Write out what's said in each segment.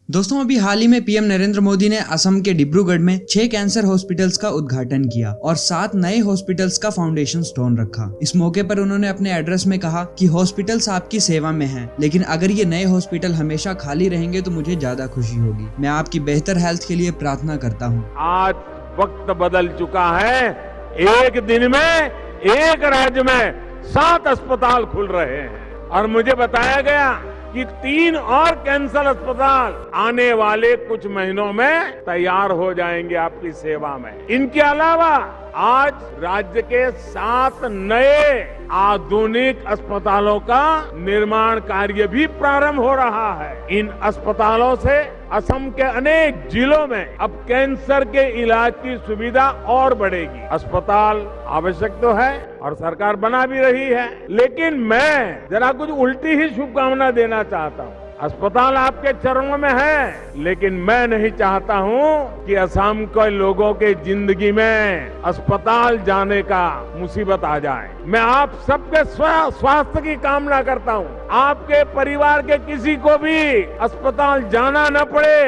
दोस्तों अभी हाल ही में पीएम नरेंद्र मोदी ने असम के डिब्रूगढ़ में 6 कैंसर हॉस्पिटल्स का उद्घाटन किया और 7 नए हॉस्पिटल्स का फाउंडेशन स्टोन रखा। इस मौके पर उन्होंने अपने एड्रेस में कहा कि हॉस्पिटल्स आपकी सेवा में हैं, लेकिन अगर ये नए हॉस्पिटल हमेशा खाली रहेंगे तो मुझे ज्यादा खुशी होगी। मैं आपकी बेहतर हेल्थ के लिए प्रार्थना करता हूँ। आज वक्त बदल चुका है। एक दिन में एक राज्य में 7 अस्पताल खुल रहे हैं और मुझे बताया गया कि 3 और कैंसर अस्पताल आने वाले कुछ महीनों में तैयार हो जाएंगे आपकी सेवा में। इनके अलावा आज राज्य के 7 नए आधुनिक अस्पतालों का निर्माण कार्य भी प्रारंभ हो रहा है। इन अस्पतालों से असम के अनेक जिलों में अब कैंसर के इलाज की सुविधा और बढ़ेगी। अस्पताल आवश्यक तो है और सरकार बना भी रही है, लेकिन मैं जरा कुछ उल्टी ही शुभकामना देना चाहता हूँ। अस्पताल आपके चरणों में है, लेकिन मैं नहीं चाहता हूँ कि असम के लोगों के जिंदगी में अस्पताल जाने का मुसीबत आ जाए। मैं आप सबके स्वास्थ्य की कामना करता हूँ। आपके परिवार के किसी को भी अस्पताल जाना न पड़े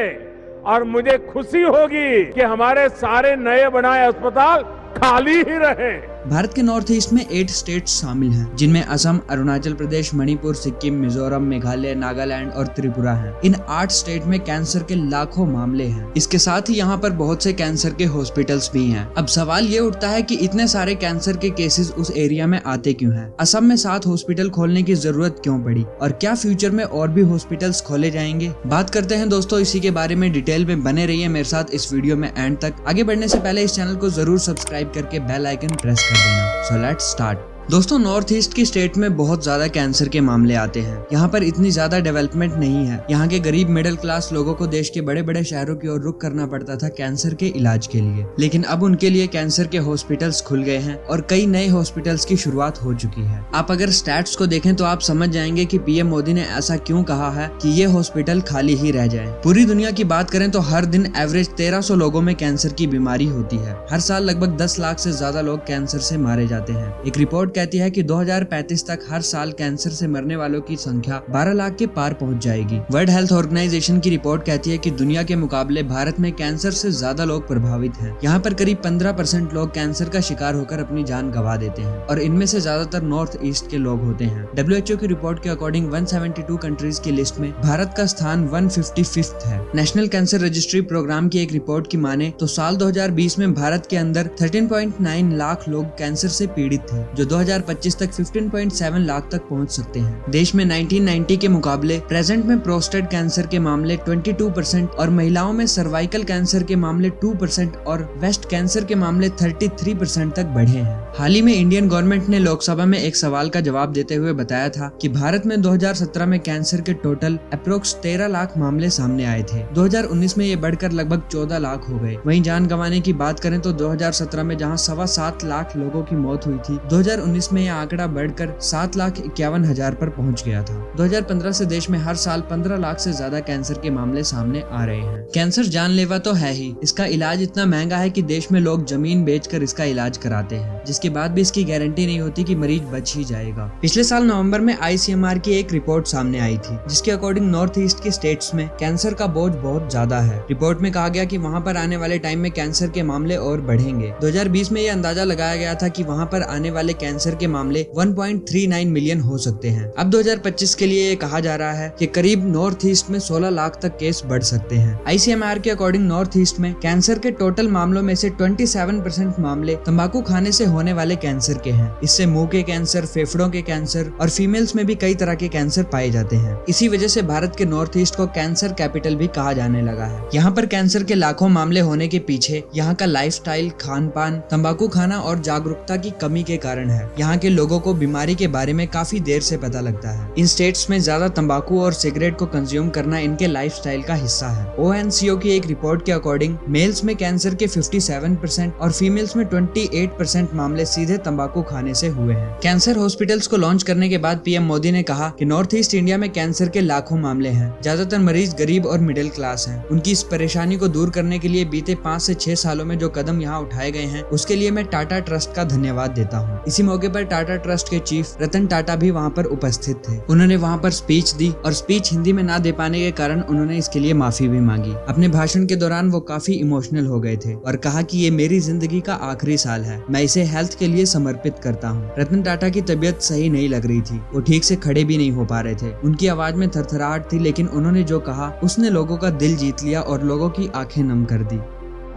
और मुझे खुशी होगी कि हमारे सारे नए बनाए अस्पताल खाली ही रहे। भारत के नॉर्थ ईस्ट में 8 स्टेट्स शामिल हैं, जिनमें असम, अरुणाचल प्रदेश, मणिपुर, सिक्किम, मिजोरम, मेघालय, नागालैंड और त्रिपुरा हैं। इन 8 स्टेट में कैंसर के लाखों मामले हैं। इसके साथ ही यहाँ पर बहुत से कैंसर के हॉस्पिटल्स भी हैं। अब सवाल ये उठता है कि इतने सारे कैंसर के केसेस उस एरिया में आते क्यों हैं? असम में 7 हॉस्पिटल खोलने की जरूरत क्यों पड़ी और क्या फ्यूचर में और भी हॉस्पिटल्स खोले जाएंगे? बात करते हैं दोस्तों इसी के बारे में। डिटेल में बने रहिए मेरे साथ इस वीडियो में एंड तक। आगे बढ़ने से पहले इस चैनल को जरूर सब्सक्राइब करके बेल आइकन प्रेस कर देना। So let's start। दोस्तों नॉर्थ ईस्ट की स्टेट में बहुत ज्यादा कैंसर के मामले आते हैं। यहाँ पर इतनी ज्यादा डेवलपमेंट नहीं है। यहाँ के गरीब मिडिल क्लास लोगों को देश के बड़े बड़े शहरों की ओर रुख करना पड़ता था कैंसर के इलाज के लिए, लेकिन अब उनके लिए कैंसर के हॉस्पिटल्स खुल गए हैं और कई नए हॉस्पिटल्स की शुरुआत हो चुकी है। आप अगर स्टैट्स को देखें तो आप समझ जाएंगे कि पीएम मोदी ने ऐसा क्यों कहा है कि ये हॉस्पिटल खाली ही रह जाए। पूरी दुनिया की बात करें तो हर दिन एवरेज 1300 लोगों में कैंसर की बीमारी होती है। हर साल लगभग 10 लाख से ज्यादा लोग कैंसर से मारे जाते हैं। एक रिपोर्ट कहती है कि 2035 तक हर साल कैंसर से मरने वालों की संख्या 12 लाख के पार पहुंच जाएगी। वर्ल्ड हेल्थ ऑर्गेनाइजेशन की रिपोर्ट कहती है कि दुनिया के मुकाबले भारत में कैंसर से ज्यादा लोग प्रभावित हैं। यहाँ पर करीब 15% लोग कैंसर का शिकार होकर अपनी जान गंवा देते हैं और इनमें से ज्यादातर नॉर्थ ईस्ट के लोग होते हैं। WHO की रिपोर्ट के अकॉर्डिंग 172 कंट्रीज की लिस्ट में भारत का स्थान 155th है। नेशनल कैंसर रजिस्ट्री प्रोग्राम की एक रिपोर्ट की माने तो साल 2020 में भारत के अंदर 13.9 लाख लोग कैंसर से पीड़ित थे, जो 2025 तक 15.7 लाख तक पहुंच सकते हैं। देश में 1990 के मुकाबले प्रेजेंट में प्रोस्टेट कैंसर के मामले 22% और महिलाओं में सर्वाइकल कैंसर के मामले 2% और वेस्ट कैंसर के मामले 33% तक बढ़े हैं। हाल ही में इंडियन गवर्नमेंट ने लोकसभा में एक सवाल का जवाब देते हुए बताया था कि भारत में 2017 में कैंसर के टोटल अप्रोक्स 13 लाख मामले सामने आए थे। 2019 में ये बढ़कर लगभग 14 लाख हो गए। वहीं जान गंवाने की बात करें तो 2017 में जहां 7.25 लाख लोगों की मौत हुई थी, 2019 में यह आंकड़ा बढ़कर 7,51,000 पर पहुंच गया था। 2015 से देश में हर साल 15 लाख से ज्यादा कैंसर के मामले सामने आ रहे हैं। कैंसर जानलेवा तो है ही, इसका इलाज इतना महंगा है कि देश में लोग जमीन बेचकर इसका इलाज कराते हैं, जिसके बाद भी इसकी गारंटी नहीं होती कि मरीज बच ही जाएगा। पिछले साल नवंबर में ICMR की एक रिपोर्ट सामने आई थी, जिसके अकॉर्डिंग नॉर्थ ईस्ट के स्टेट्स में कैंसर का बोझ बहुत ज्यादा है। रिपोर्ट में कहा गया कि वहाँ पर आने वाले टाइम में कैंसर के मामले और बढ़ेंगे। 2020 में यह अंदाजा लगाया गया था कि वहाँ पर आने वाले कैंसर के मामले 1.39 मिलियन हो सकते हैं। अब 2025 के लिए ये कहा जा रहा है कि करीब नॉर्थ ईस्ट में 16 लाख तक केस बढ़ सकते हैं। ICMR के अकॉर्डिंग नॉर्थ ईस्ट में कैंसर के टोटल मामलों में से 27% मामले तंबाकू खाने से होने वाले कैंसर के हैं। इससे मुंह के कैंसर, फेफड़ों के कैंसर और फीमेल्स में भी कई तरह के कैंसर पाए जाते हैं। इसी वजह से भारत के नॉर्थ ईस्ट को कैंसर कैपिटल भी कहा जाने लगा है। यहाँ पर कैंसर के लाखों मामले होने के पीछे यहाँ का लाइफस्टाइल, खान पान, तंबाकू खाना और जागरूकता की कमी के कारण है। यहाँ के लोगों को बीमारी के बारे में काफी देर से पता लगता है। इन स्टेट्स में ज्यादा तंबाकू और सिगरेट को कंज्यूम करना इनके लाइफस्टाइल का हिस्सा है। ONCO की एक रिपोर्ट के अकॉर्डिंग मेल्स में कैंसर के 57% और फीमेल्स में 28% मामले सीधे तंबाकू खाने से हुए हैं। कैंसर हॉस्पिटल्स को लॉन्च करने के बाद पीएम मोदी ने कहा कि नॉर्थ ईस्ट इंडिया में कैंसर के लाखों मामले हैं। ज्यादातर मरीज गरीब और मिडिल क्लास हैं। उनकी इस परेशानी को दूर करने के लिए बीते 5 से 6 सालों में जो कदम यहाँ उठाए गए हैं, उसके लिए मैं टाटा ट्रस्ट का धन्यवाद देता हूँ। इसी मौके मौके पर टाटा ट्रस्ट के चीफ रतन टाटा भी वहाँ पर उपस्थित थे। उन्होंने वहाँ पर स्पीच दी और स्पीच हिंदी में ना दे पाने के कारण उन्होंने इसके लिए माफी भी मांगी। अपने भाषण के दौरान वो काफी इमोशनल हो गए थे और कहा कि ये मेरी जिंदगी का आखिरी साल है, मैं इसे हेल्थ के लिए समर्पित करता हूँ। रतन टाटा की तबीयत सही नहीं लग रही थी, वो ठीक से खड़े भी नहीं हो पा रहे थे। उनकी आवाज में थरथराहट थी, लेकिन उन्होंने जो कहा उसने लोगों का दिल जीत लिया और लोगों की आंखें नम कर दी।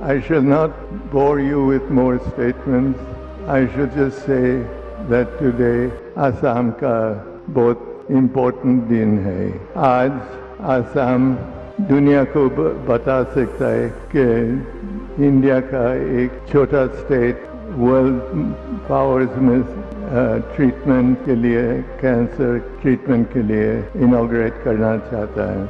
I shall not bore you with more statements. I should just say that today Assam का बहुत इम्पोर्टेंट दिन है। आज असम दुनिया को बता सकता है कि इंडिया का एक छोटा स्टेट वर्ल्ड पावर्स में ट्रीटमेंट के लिए, कैंसर ट्रीटमेंट के लिए इनॉग्रेट करना चाहता है।